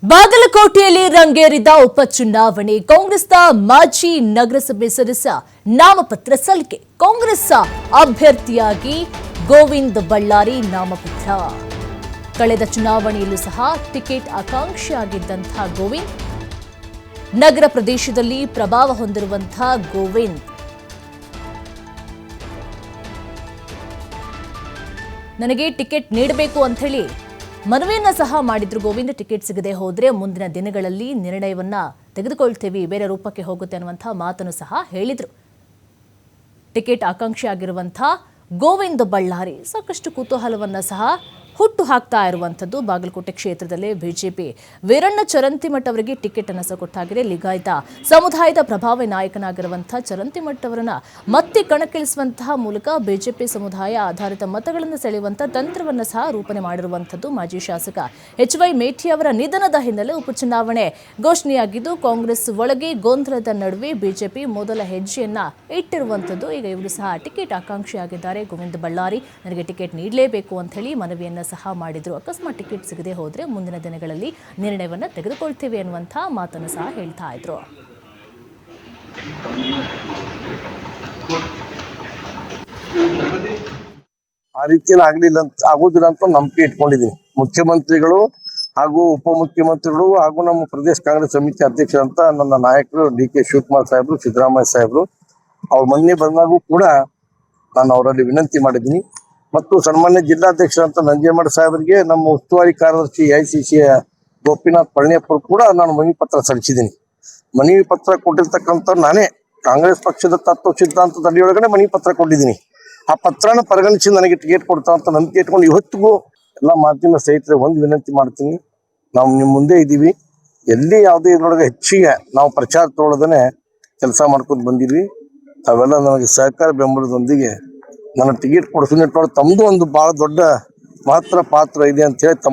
ಬಾಗಲಕೋಟೆಯಲ್ಲಿ ರಂಗೇರಿದ ಉಪಚುನಾವಣೆ ಕಾಂಗ್ರೆಸ್ನ ಮಾಜಿ ನಗರಸಭೆ ಸದಸ್ಯ ನಾಮಪತ್ರ ಸಲ್ಲಿಕೆ. ಕಾಂಗ್ರೆಸ್ ಅಭ್ಯರ್ಥಿಯಾಗಿ ಗೋವಿಂದ ಬಳ್ಳಾರಿ ನಾಮಪತ್ರ. ಕಳೆದ ಚುನಾವಣೆಯಲ್ಲೂ ಸಹ ಟಿಕೆಟ್ ಆಕಾಂಕ್ಷಿಯಾಗಿದ್ದಂತಹ ಗೋವಿಂದ್, ನಗರ ಪ್ರದೇಶದಲ್ಲಿ ಪ್ರಭಾವ ಹೊಂದಿರುವಂತಹ ಗೋವಿಂದ್ ನನಗೆ ಟಿಕೆಟ್ ನೀಡಬೇಕು ಅಂತ ಹೇಳಿ ಮನವಿಯನ್ನ ಸಹ ಮಾಡಿದ್ರು. ಗೋವಿಂದ ಟಿಕೆಟ್ ಸಿಗದೆ ಹೋದ್ರೆ ಮುಂದಿನ ದಿನಗಳಲ್ಲಿ ನಿರ್ಣಯವನ್ನ ತೆಗೆದುಕೊಳ್ತೇವೆ, ಬೇರೆ ರೂಪಕ್ಕೆ ಹೋಗುತ್ತೆ ಅನ್ನುವಂತಹ ಮಾತನ್ನು ಸಹ ಹೇಳಿದ್ರು. ಟಿಕೆಟ್ ಆಕಾಂಕ್ಷಿ ಆಗಿರುವಂತಹ ಗೋವಿಂದ ಬಳ್ಳಾರಿ ಸಾಕಷ್ಟು ಕುತೂಹಲವನ್ನ ಸಹ ಹುಟ್ಟು ಹಾಕ್ತಾ ಇರುವಂಥದ್ದು. ಬಾಗಲಕೋಟೆ ಕ್ಷೇತ್ರದಲ್ಲಿ ಬಿಜೆಪಿ ವೀರಣ್ಣ ಚರಂತಿಮಠ್ ಅವರಿಗೆ ಟಿಕೆಟ್ ಅನ್ನು ಸಹ ಕೊಟ್ಟಾಗಿದೆ. ಲಿಂಗಾಯತ ಸಮುದಾಯದ ಪ್ರಭಾವಿ ನಾಯಕನಾಗಿರುವಂತಹ ಚರಂತಿಮಠ್ ಅವರನ್ನ ಮತ್ತೆ ಕಣಕ್ಕಿಳಿಸುವಂತಹ ಮೂಲಕ ಬಿಜೆಪಿ ಸಮುದಾಯ ಆಧಾರಿತ ಮತಗಳನ್ನು ಸೆಳೆಯುವಂತಹ ತಂತ್ರವನ್ನು ಸಹ ರೂಪಣೆ ಮಾಡಿರುವಂಥದ್ದು. ಮಾಜಿ ಶಾಸಕ HY ಮೇಟಿ ಅವರ ನಿಧನದ ಹಿನ್ನೆಲೆ ಉಪಚುನಾವಣೆ ಘೋಷಣೆಯಾಗಿದ್ದು, ಕಾಂಗ್ರೆಸ್ ಒಳಗೆ ಗೊಂದಲದ ನಡುವೆ ಬಿಜೆಪಿ ಮೊದಲ ಹೆಜ್ಜೆಯನ್ನ ಇಟ್ಟಿರುವಂಥದ್ದು. ಈಗ ಇವರು ಸಹ ಟಿಕೆಟ್ ಆಕಾಂಕ್ಷಿಯಾಗಿದ್ದಾರೆ. ಗೋವಿಂದ ಬಳ್ಳಾರಿ ನನಗೆ ಟಿಕೆಟ್ ನೀಡಲೇಬೇಕು ಅಂತ ಹೇಳಿ ಮನವಿಯನ್ನ ಸಹ ಮಾಡಿದ್ರು. ಅಕಸ್ಮಾತ್ ಟಿಕೆಟ್ ಸಿಗದೆ ಹೋದ್ರೆ ಮುಂದಿನ ದಿನಗಳಲ್ಲಿ ನಿರ್ಣಯವನ್ನ ತೆಗೆದುಕೊಳ್ತೇವೆ ಅನ್ನುವಂತಹ ಮಾತನ್ನು ಸಹ ಹೇಳ್ತಾ ಇದ್ರು. ಆ ರೀತಿಯಲ್ಲಿ ಆಗುದಿಲ್ಲ ಅಂತ ನಂಬಿಕೆ ಇಟ್ಕೊಂಡಿದ್ದೀನಿ. ಮುಖ್ಯಮಂತ್ರಿಗಳು ಹಾಗೂ ಉಪಮುಖ್ಯಮಂತ್ರಿಗಳು ಹಾಗೂ ನಮ್ಮ ಪ್ರದೇಶ ಕಾಂಗ್ರೆಸ್ ಸಮಿತಿ ಅಧ್ಯಕ್ಷರಂತ ನನ್ನ ನಾಯಕರು DK ಶಿವಕುಮಾರ್ ಸಾಹೇಬರು, ಸಿದ್ದರಾಮಯ್ಯ ಸಾಹೇಬರು ಅವ್ರ ಮೊನ್ನೆ ಬಂದಾಗೂ ಕೂಡ ನಾನು ಅವರಲ್ಲಿ ವಿನಂತಿ ಮಾಡಿದ್ದೀನಿ. ಮತ್ತು ಸನ್ಮಾನ್ಯ ಜಿಲ್ಲಾಧ್ಯಕ್ಷರಂತ ನಂಜೇಮಠ ಸಾಹೇಬರಿಗೆ, ನಮ್ಮ ಉಸ್ತುವಾರಿ ಕಾರ್ಯದರ್ಶಿ AICC ಗೋಪಿನಾಥ್ ಪಳನಿಯಪ್ಪರು ಕೂಡ ನಾನು ಮನವಿ ಪತ್ರ ಸಲ್ಲಿಸಿದ್ದೀನಿ. ಮನವಿ ಪತ್ರ ಕೊಟ್ಟಿರ್ತಕ್ಕಂಥ ನಾನೇ ಕಾಂಗ್ರೆಸ್ ಪಕ್ಷದ ತತ್ವ ಸಿದ್ಧಾಂತದ ಅಡಿಯೊಳಗಡೆ ಮನವಿ ಪತ್ರ ಕೊಟ್ಟಿದ್ದೀನಿ. ಆ ಪತ್ರನ ಪರಿಗಣಿಸಿ ನನಗೆ ಟಿಕೆಟ್ ಕೊಡ್ತಾ ಅಂತ ನಂಬಿಕೆ ಇಟ್ಕೊಂಡು ಇವತ್ತಿಗೂ ಎಲ್ಲ ಮಾಧ್ಯಮ ಸ್ನೇಹಿತರೆ ಒಂದು ವಿನಂತಿ ಮಾಡ್ತೀನಿ. ನಾವು ನಿಮ್ಮ ಮುಂದೆ ಇದ್ದೀವಿ. ಎಲ್ಲಿ ಯಾವುದೇ ಇದ್ರೊಳಗೆ ಹೆಚ್ಚಿಗೆ ನಾವು ಪ್ರಚಾರ ತೊಗೊಳ್ಳೋದನ್ನೇ ಕೆಲಸ ಮಾಡ್ಕೊಂಡು ಬಂದಿದ್ವಿ. ತಾವೆಲ್ಲ ನನಗೆ ಸಹಕಾರ ಬೆಂಬಲದೊಂದಿಗೆ ನನ್ನ ಟಿಕೆಟ್ ಕೊಡಿಸೋ ನಿಟ್ಟಿನೊಳಗೆ ತಮ್ಮದು ಒಂದು ಭಾಳ ದೊಡ್ಡ ಮಹತ್ತರ ಪಾತ್ರ ಇದೆ ಅಂತ ಹೇಳಿ ತಮ್ಮ